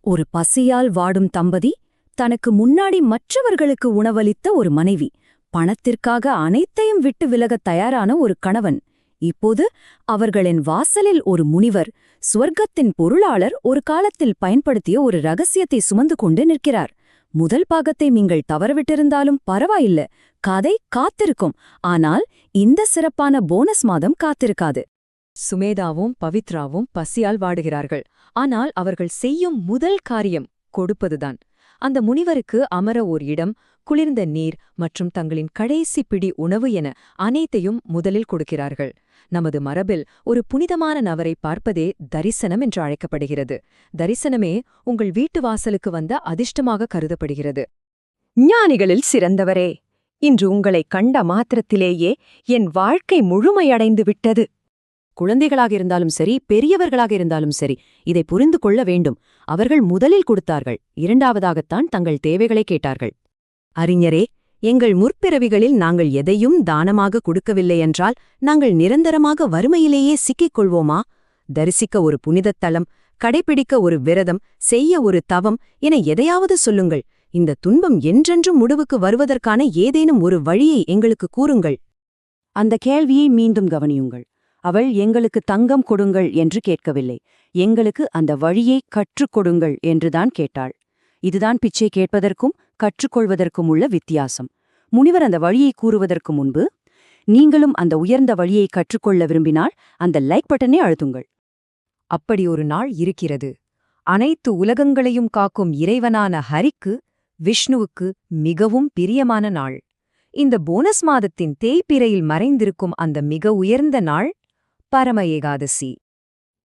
ஒரு பசியால் வாடும் தம்பதி, தனக்கு முன்னாடி மற்றவர்களுக்கு உணவளித்த ஒரு மனைவி, பணத்திற்காக அனைத்தையும் விட்டு விலகத் தயாரான ஒரு கணவன். இப்போது அவர்களின் வாசலில் ஒரு முனிவர், சுவர்க்கத்தின் பொருளாளர் ஒரு காலத்தில் பயன்படுத்திய ஒரு ரகசியத்தை சுமந்து கொண்டு நிற்கிறார். முதல் பாகத்தை நீங்கள் தவறவிட்டிருந்தாலும் பரவாயில்ல, கதை காத்திருக்கும். ஆனால் இந்த சிறப்பான போனஸ் மாதம் காத்திருக்காது. சுமேதாவும் பவித்ராவும் பசியால் வாடுகிறார்கள். ஆனால் அவர்கள் செய்யும் முதல் காரியம் கொடுப்பதுதான். அந்த முனிவருக்கு அமர ஓர் இடம், குளிர்ந்த நீர் மற்றும் தங்களின் கடைசி பிடி உணவு என அனைத்தையும் முதலில் கொடுக்கிறார்கள். நமது மரபில் ஒரு புனிதமான நபரை பார்ப்பதே தரிசனம் என்று அழைக்கப்படுகிறது. தரிசனமே உங்கள் வீட்டு வாசலுக்கு வந்த அதிர்ஷ்டமாக கருதப்படுகிறது. ஞானிகளில் சிறந்தவரே, இன்று உங்களை கண்ட மாத்திரத்திலேயே என் வாழ்க்கை முழுமையடைந்து விட்டது. குழந்தைகளாக இருந்தாலும் சரி, பெரியவர்களாக இருந்தாலும் சரி, இதை புரிந்து கொள்ள வேண்டும். அவர்கள் முதலில் கொடுத்தார்கள், இரண்டாவதாகத்தான் தங்கள் தேவைகளை கேட்டார்கள். அறிஞரே, எங்கள் முற்பிறவிகளில் நாங்கள் எதையும் தானமாக கொடுக்கவில்லையென்றால் நாங்கள் நிரந்தரமாக வறுமையிலேயே சிக்கிக் கொள்வோமா? தரிசிக்க ஒரு புனிதத் தலம், கடைபிடிக்க ஒரு விரதம், செய்ய ஒரு தவம் என எதையாவது சொல்லுங்கள். இந்த துன்பம் என்றென்றும் முடிவுக்கு வருவதற்கான ஏதேனும் ஒரு வழியை எங்களுக்கு கூறுங்கள். அந்த கேள்வியை மீண்டும் கவனியுங்கள். அவள் எங்களுக்கு தங்கம் கொடுங்கள் என்று கேட்கவில்லை, எங்களுக்கு அந்த வழியை கற்றுக் கொடுங்கள் என்றுதான் கேட்டாள். இதுதான் பிச்சை கேட்பதற்கும் கற்றுக்கொள்வதற்கும் உள்ள வித்தியாசம். முனிவர் அந்த வழியை கூறுவதற்கு முன்பு, நீங்களும் அந்த உயர்ந்த வழியை கற்றுக்கொள்ள விரும்பினால் அந்த லைக் பட்டனை அழுத்துங்கள். அப்படி ஒரு நாள் இருக்கிறது. அனைத்து உலகங்களையும் காக்கும் இறைவனான ஹரிக்கு, விஷ்ணுவுக்கு மிகவும் பிரியமான நாள். இந்த போனஸ் மாதத்தின் தேய்பிறையில் மறைந்திருக்கும் அந்த மிக உயர்ந்த நாள் பரம ஏகாதசி.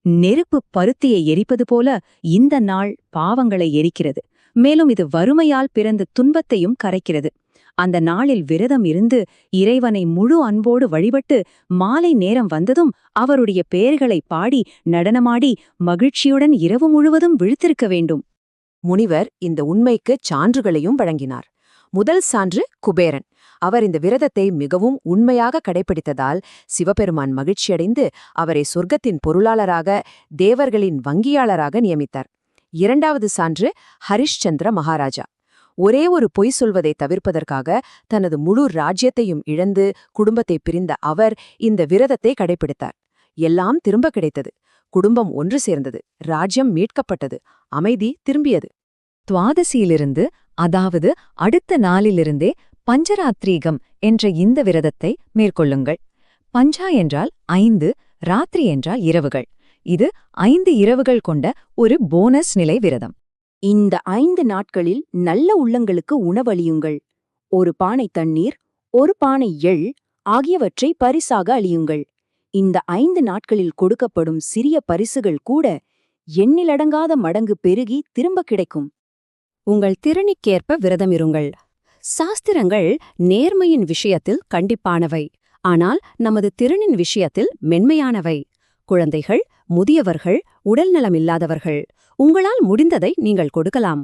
நெருப்பு பருத்தியை எரிப்பது போல இந்த நாள் பாவங்களை எரிக்கிறது. மேலும் இது வறுமையால் பிறந்த துன்பத்தையும் கரைக்கிறது. அந்த நாளில் விரதம் இருந்து இறைவனை முழு அன்போடு வழிபட்டு மாலை நேரம் வந்ததும் அவருடைய பெயர்களை பாடி நடனமாடி மகிழ்ச்சியுடன் இரவு முழுவதும் விழித்திருக்க வேண்டும். முனிவர் இந்த உண்மைக்குச் சான்றுகளையும் வழங்கினார். முதல் சான்று குபேரன். அவர் இந்த விரதத்தை மிகவும் உண்மையாக கடைபிடித்ததால் சிவபெருமான் மகிழ்ச்சியடைந்து அவரை சொர்க்கத்தின் பொருளாளராக, தேவர்களின் வங்கியாளராக நியமித்தார். இரண்டாவது சான்று ஹரிஷ்சந்திர மகாராஜா. ஒரே ஒரு பொய் சொல்வதை தவிர்ப்பதற்காக தனது முழு ராஜ்யத்தையும் இழந்து குடும்பத்தை பிரிந்த அவர் இந்த விரதத்தை கடைபிடித்தார். எல்லாம் திரும்ப கிடைத்தது. குடும்பம் ஒன்று சேர்ந்தது, ராஜ்யம் மீட்கப்பட்டது, அமைதி திரும்பியது. துவாதசியிலிருந்து, அதாவது அடுத்த நாளிலிருந்தே பஞ்சராத்திரீகம் என்ற இந்த விரதத்தை மேற்கொள்ளுங்கள். பஞ்சா என்றால் 5, ராத்திரி என்றால் இரவுகள். இது 5 இரவுகள் கொண்ட ஒரு போனஸ் நிலை விரதம். இந்த 5 நாட்களில் நல்ல உள்ளங்களுக்கு உணவளியுங்கள். ஒரு பானை தண்ணீர், ஒரு பானை எள் ஆகியவற்றை பரிசாக அளியுங்கள். இந்த 5 நாட்களில் கொடுக்கப்படும் சிறிய பரிசுகள் கூட எண்ணிலடங்காத மடங்கு பெருகி திரும்ப கிடைக்கும். உங்கள் திறனுக்கேற்ப விரதமிருங்கள். சாஸ்திரங்கள் நேர்மையின் விஷயத்தில் கண்டிப்பானவை, ஆனால் நமது திறனின் விஷயத்தில் மென்மையானவை. குழந்தைகள், முதியவர்கள், உடல்நலமில்லாதவர்கள், உங்களால் முடிந்ததை நீங்கள் கொடுக்கலாம்.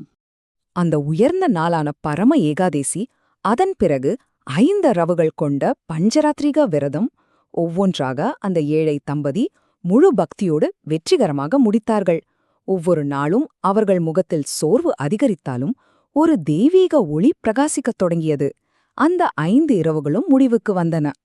அந்த உயர்ந்த நாளான பரம ஏகாதேசி, அதன் பிறகு 5 இரவுகள் கொண்ட பஞ்சராத்திரிக விரதம், ஒவ்வொன்றாக அந்த ஏழை தம்பதி முழு பக்தியோடு வெற்றிகரமாக முடித்தார்கள். ஒவ்வொரு நாளும் அவர்கள் முகத்தில் சோர்வு அதிகரித்தாலும் ஒரு தெய்வீக ஒளி பிரகாசிக்கத் தொடங்கியது. அந்த 5 இரவுகளும் முடிவுக்கு வந்தன.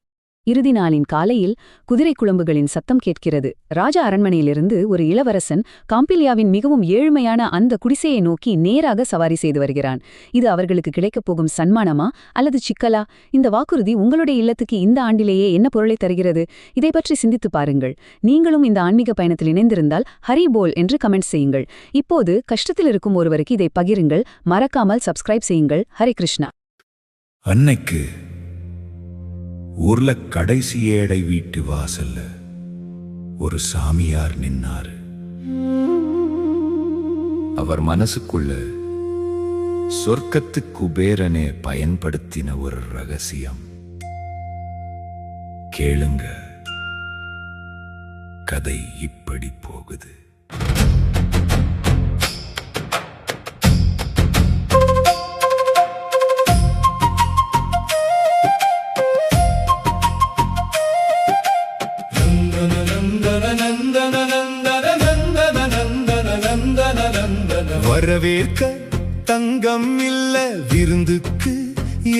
இறுதி நாளின் காலையில் குதிரை குளம்புகளின் சத்தம் கேட்கிறது. ராஜா அரண்மனையிலிருந்து ஒரு இளவரசன் காம்பிலியாவின் மிகவும் ஏழ்மையான அந்த குடிசையை நோக்கி நேராக சவாரி செய்து வருகிறான். இது அவர்களுக்கு கிடைக்கப் போகும் சன்மானமா அல்லது சிக்கலா? இந்த வாக்குறுதி உங்களுடைய இல்லத்துக்கு இந்த ஆண்டிலேயே என்ன பொருளை தருகிறது? இதை பற்றி சிந்தித்து பாருங்கள். நீங்களும் இந்த ஆன்மீக பயணத்தில் இணைந்திருந்தால் ஹரி போல் என்று கமெண்ட் செய்யுங்கள். இப்போது கஷ்டத்தில் இருக்கும் ஒருவருக்கு இதை பகிருங்கள். மறக்காமல் சப்ஸ்கிரைப் செய்யுங்கள். ஹரி கிருஷ்ணா. அன்னைக்கு ஊர்ல கடைசி ஏழை வீட்டு வாசல்ல ஒரு சாமியார் நின்னாரு. அவர் மனசுக்குள்ள சொர்க்கத்து குபேரனே பயன்படுத்தின ஒரு ரகசியம். கேளுங்க, கதை இப்படி போகுது. வரவேற்க தங்கம் இல்ல, விருந்துக்கு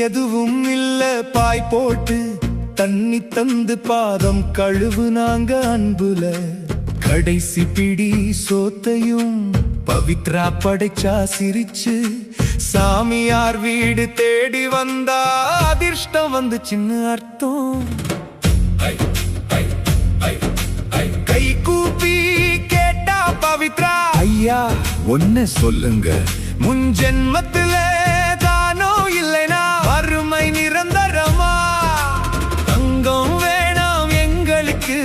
எதுவும் இல்ல, பாய் போட்டு தண்ணி தந்து பாதம் கழுவு நாங்க அன்புல. கடைசி பிடி சோத்தையும் பவித்ரா படைச்சா சிரிச்சு, சாமியார் வீடு தேடி வந்தா அதிர்ஷ்டம் வந்துச்சுன்னு அர்த்தம். கை கூப்பி கேட்டா பவித்ரா, ஐயா ஒன்ன சொல்லுங்க, முன் ஜென்மத்தில தானோ இல்லைனா வறுமை நிரந்தரமா? தங்கம் வேணாம் எங்களுக்கு,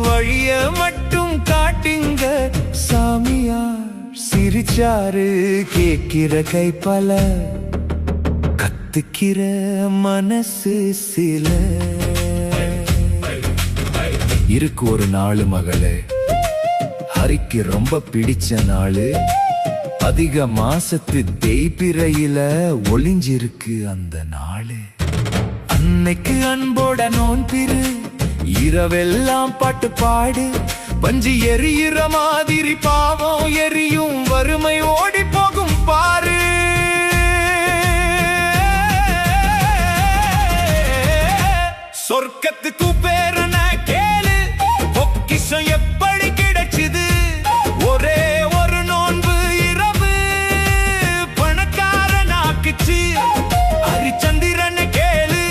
வழிய மட்டும் காட்டுங்க. சாமியார் சிரிச்சாரு, கேட்கிற கைப்பல, கத்துக்கிற மனசு சில. இருக்கு ஒரு நாளு மகளே, ஹரிக்கு ரொம்ப பிடிச்ச நாளு, அதிக மாசத்து தேய்பிரையில ஒளிஞ்சிருக்கு அந்த நாளு. அன்னைக்கு அன்போட நோன்பிரு, இரவெல்லாம் பாட்டு பாடு, பஞ்சு எரியிற மாதிரி பாவம் எரியும், வறுமை ஓடி போகும் பாரு. சொர்க்கத்துக்கு பேருன கேளு, பொக்கிஷம் எப்படி கிடைச்சுது? ஒரே ஒரு நோன்பு இரவு பணக்காரனாக்குச்சு. ஹரிச்சந்திரன் கேளு,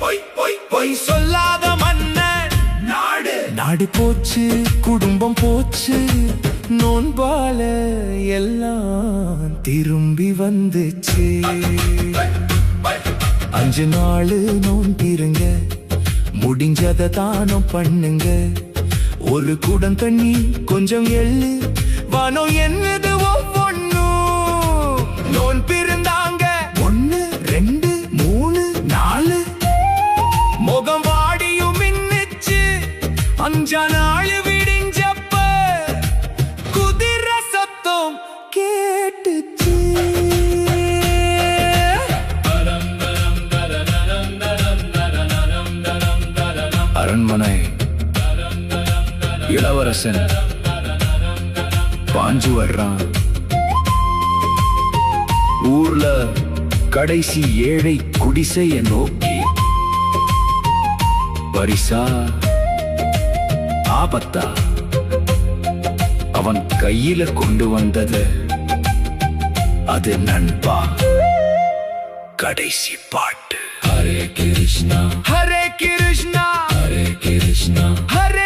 பொய் பொய் பொய் சொல்லாத மன்னன். நாடு போச்சு, குடும்பம் போச்சு, நோன்பால எல்லாம் திரும்பி வந்துச்சு. 5 நாள் நோன்பிருங்க, முடிஞ்சத தானம் பண்ணுங்க. ஒரு குடம் தண்ணி கொஞ்சம் எள்ளு, வானம் என்னது ஒவ்வொன்னும். நோன்பிருந்தாங்க 1 2 3 4, முகம் வாடியும் மின்னுச்சு. 5 நாள் விடிஞ்சப்ப குதிரை சத்தம் கேட்டுச்சு. அரண்மனை இளவரசன் பாஞ்சு வர்றான். ஊர்ல கடைசி ஏழை குடிசைய நோக்கி, பரிசா ஆபத்தா அவன் கையில கொண்டு வந்தது அது நண்பா கடைசி பாட்டு. ஹரே கிருஷ்ணா ஹரே கிருஷ்ணா, ஹரே கிருஷ்ணா ஹரே